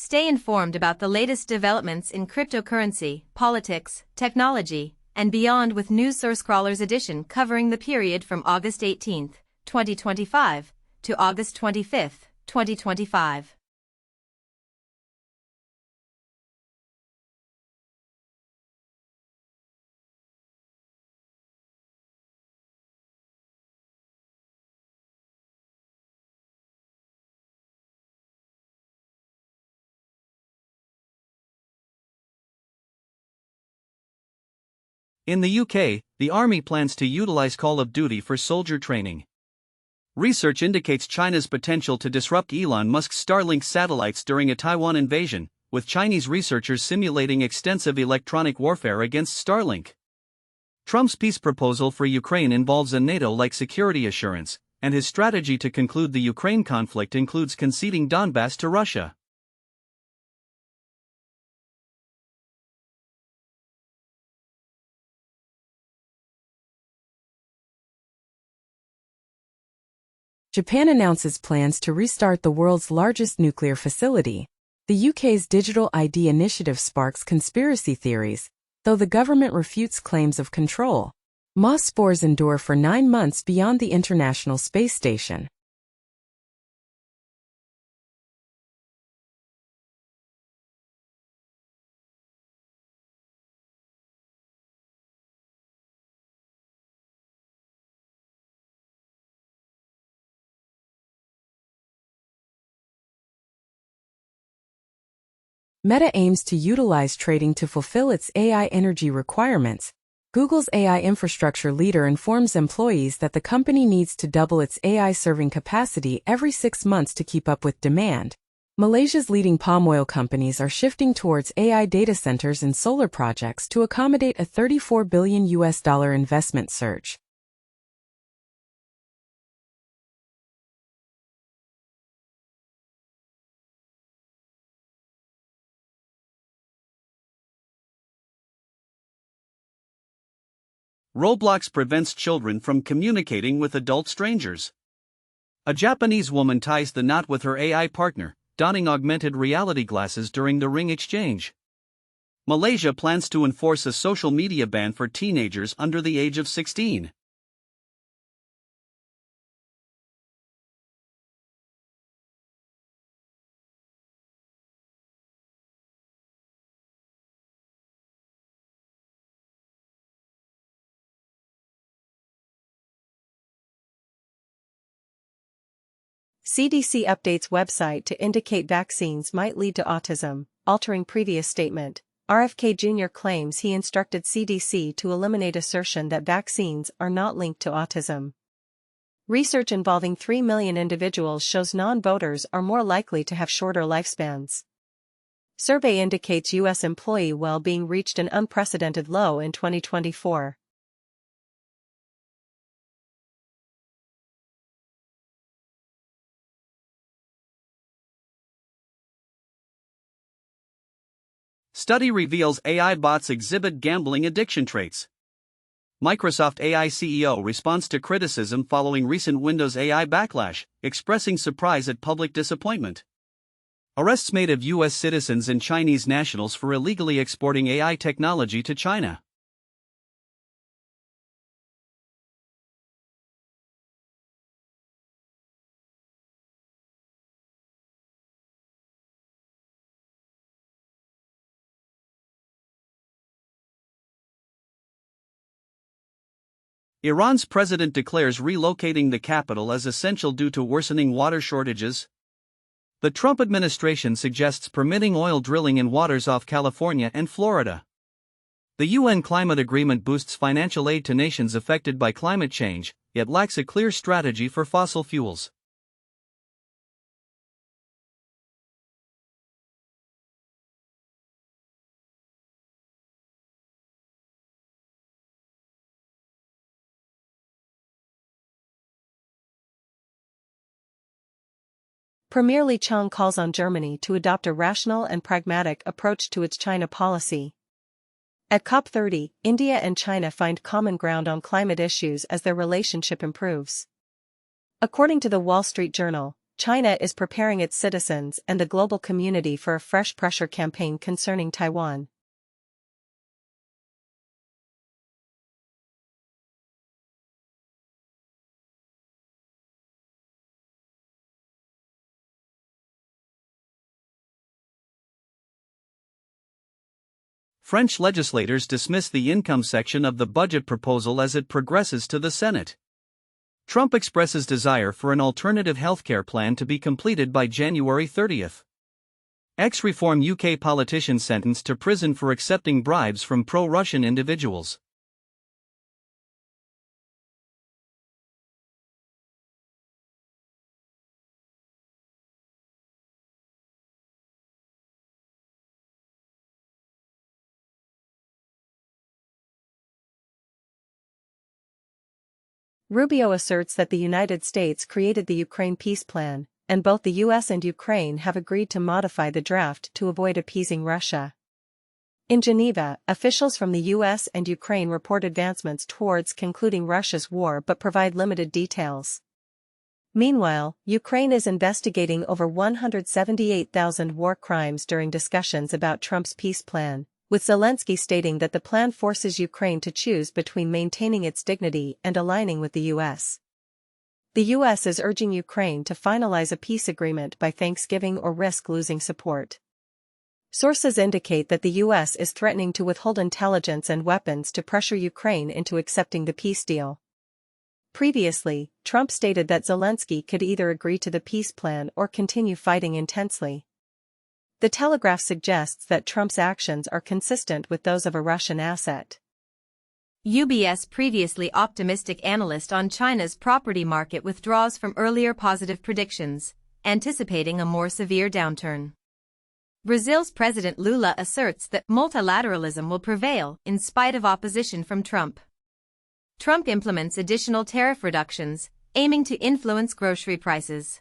Stay informed about the latest developments in cryptocurrency, politics, technology, and beyond with News Source Crawlers edition covering the period from August 18, 2025 to August 25, 2025. In the UK, the army plans to utilize Call of Duty for soldier training. Research indicates China's potential to disrupt Elon Musk's Starlink satellites during a Taiwan invasion, with Chinese researchers simulating extensive electronic warfare against Starlink. Trump's peace proposal for Ukraine involves a NATO-like security assurance, and his strategy to conclude the Ukraine conflict includes conceding Donbass to Russia. Japan announces plans to restart the world's largest nuclear facility. The UK's Digital ID initiative sparks conspiracy theories, though the government refutes claims of control. Moss spores endure for 9 months beyond the International Space Station. Meta aims to utilize trading to fulfill its AI energy requirements. Google's AI infrastructure leader informs employees that the company needs to double its AI serving capacity every 6 months to keep up with demand. Malaysia's leading palm oil companies are shifting towards AI data centers and solar projects to accommodate a $34 billion investment surge. Roblox prevents children from communicating with adult strangers. A Japanese woman ties the knot with her AI partner, donning augmented reality glasses during the ring exchange. Malaysia plans to enforce a social media ban for teenagers under the age of 16. CDC updates website to indicate vaccines might lead to autism, altering previous statement. RFK Jr. claims he instructed CDC to eliminate assertion that vaccines are not linked to autism. Research involving 3 million individuals shows non-voters are more likely to have shorter lifespans. Survey indicates U.S. employee well-being reached an unprecedented low in 2024. Study reveals AI bots exhibit gambling addiction traits. Microsoft AI CEO responds to criticism following recent Windows AI backlash, expressing surprise at public disappointment. Arrests made of U.S. citizens and Chinese nationals for illegally exporting AI technology to China. Iran's president declares relocating the capital as essential due to worsening water shortages. The Trump administration suggests permitting oil drilling in waters off California and Florida. The UN climate agreement boosts financial aid to nations affected by climate change, yet lacks a clear strategy for fossil fuels. Premier Li Qiang calls on Germany to adopt a rational and pragmatic approach to its China policy. At COP30, India and China find common ground on climate issues as their relationship improves. According to the Wall Street Journal, China is preparing its citizens and the global community for a fresh pressure campaign concerning Taiwan. French legislators dismiss the income section of the budget proposal as it progresses to the Senate. Trump expresses desire for an alternative healthcare plan to be completed by January 30th. Ex-Reform UK politician sentenced to prison for accepting bribes from pro-Russian individuals. Rubio asserts that the United States created the Ukraine peace plan, and both the US and Ukraine have agreed to modify the draft to avoid appeasing Russia. In Geneva, officials from the US and Ukraine report advancements towards concluding Russia's war but provide limited details. Meanwhile, Ukraine is investigating over 178,000 war crimes during discussions about Trump's peace plan, with Zelensky stating that the plan forces Ukraine to choose between maintaining its dignity and aligning with the US. The US is urging Ukraine to finalize a peace agreement by Thanksgiving or risk losing support. Sources indicate that the US is threatening to withhold intelligence and weapons to pressure Ukraine into accepting the peace deal. Previously, Trump stated that Zelensky could either agree to the peace plan or continue fighting intensely. The Telegraph suggests that Trump's actions are consistent with those of a Russian asset. UBS previously optimistic analyst on China's property market withdraws from earlier positive predictions, anticipating a more severe downturn. Brazil's President Lula asserts that multilateralism will prevail in spite of opposition from Trump. Trump implements additional tariff reductions, aiming to influence grocery prices.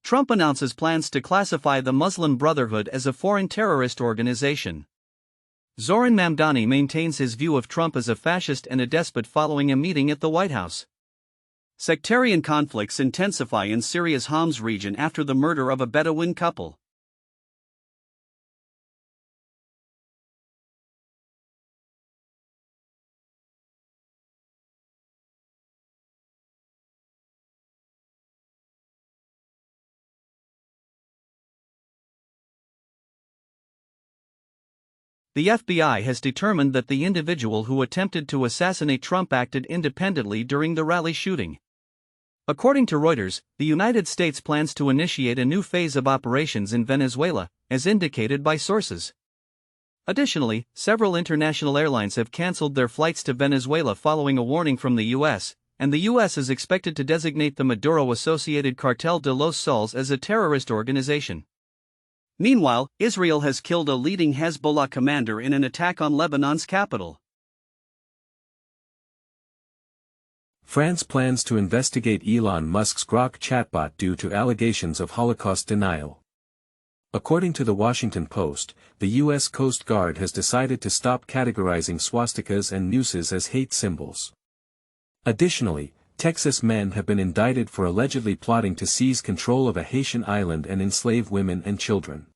Trump announces plans to classify the Muslim Brotherhood as a foreign terrorist organization. Zoran Mamdani maintains his view of Trump as a fascist and a despot following a meeting at the White House. Sectarian conflicts intensify in Syria's Homs region after the murder of a Bedouin couple. The FBI has determined that the individual who attempted to assassinate Trump acted independently during the rally shooting. According to Reuters, the United States plans to initiate a new phase of operations in Venezuela, as indicated by sources. Additionally, several international airlines have canceled their flights to Venezuela following a warning from the U.S., and the U.S. is expected to designate the Maduro-associated Cartel de los Soles as a terrorist organization. Meanwhile, Israel has killed a leading Hezbollah commander in an attack on Lebanon's capital. France plans to investigate Elon Musk's Grok chatbot due to allegations of Holocaust denial. According to the Washington Post, the U.S. Coast Guard has decided to stop categorizing swastikas and nooses as hate symbols. Additionally, Texas men have been indicted for allegedly plotting to seize control of a Haitian island and enslave women and children.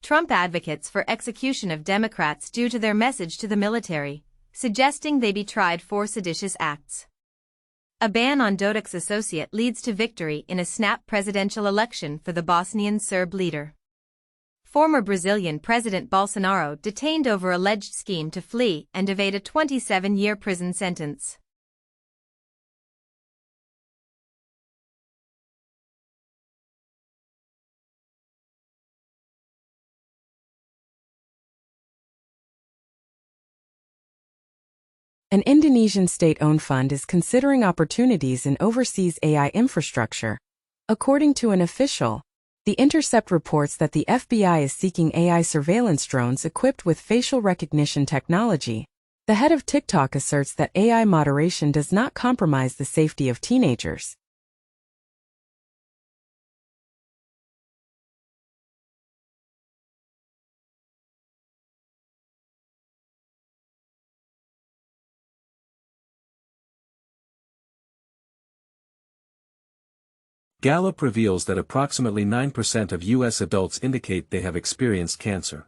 Trump advocates for execution of Democrats due to their message to the military, suggesting they be tried for seditious acts. A ban on Dodik's associate leads to victory in a snap presidential election for the Bosnian Serb leader. Former Brazilian President Bolsonaro detained over alleged scheme to flee and evade a 27-year prison sentence. An Indonesian state-owned fund is considering opportunities in overseas AI infrastructure. According to an official, The Intercept reports that the FBI is seeking AI surveillance drones equipped with facial recognition technology. The head of TikTok asserts that AI moderation does not compromise the safety of teenagers. Gallup reveals that approximately 9% of U.S. adults indicate they have experienced cancer.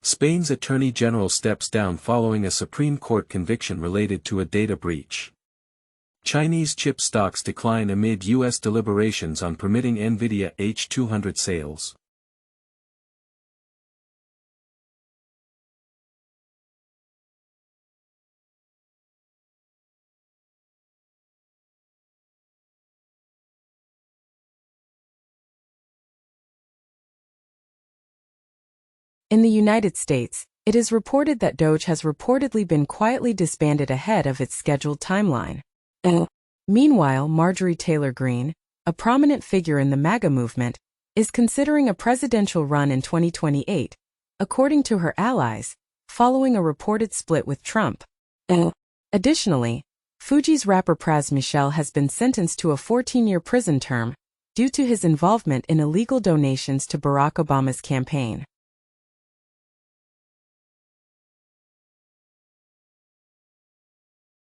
Spain's Attorney General steps down following a Supreme Court conviction related to a data breach. Chinese chip stocks decline amid U.S. deliberations on permitting NVIDIA H200 sales. In the United States, it is reported that Doge has reportedly been quietly disbanded ahead of its scheduled timeline. Meanwhile, Marjorie Taylor Greene, a prominent figure in the MAGA movement, is considering a presidential run in 2028, according to her allies, following a reported split with Trump. Additionally, Fugees rapper Pras Michel has been sentenced to a 14-year prison term due to his involvement in illegal donations to Barack Obama's campaign.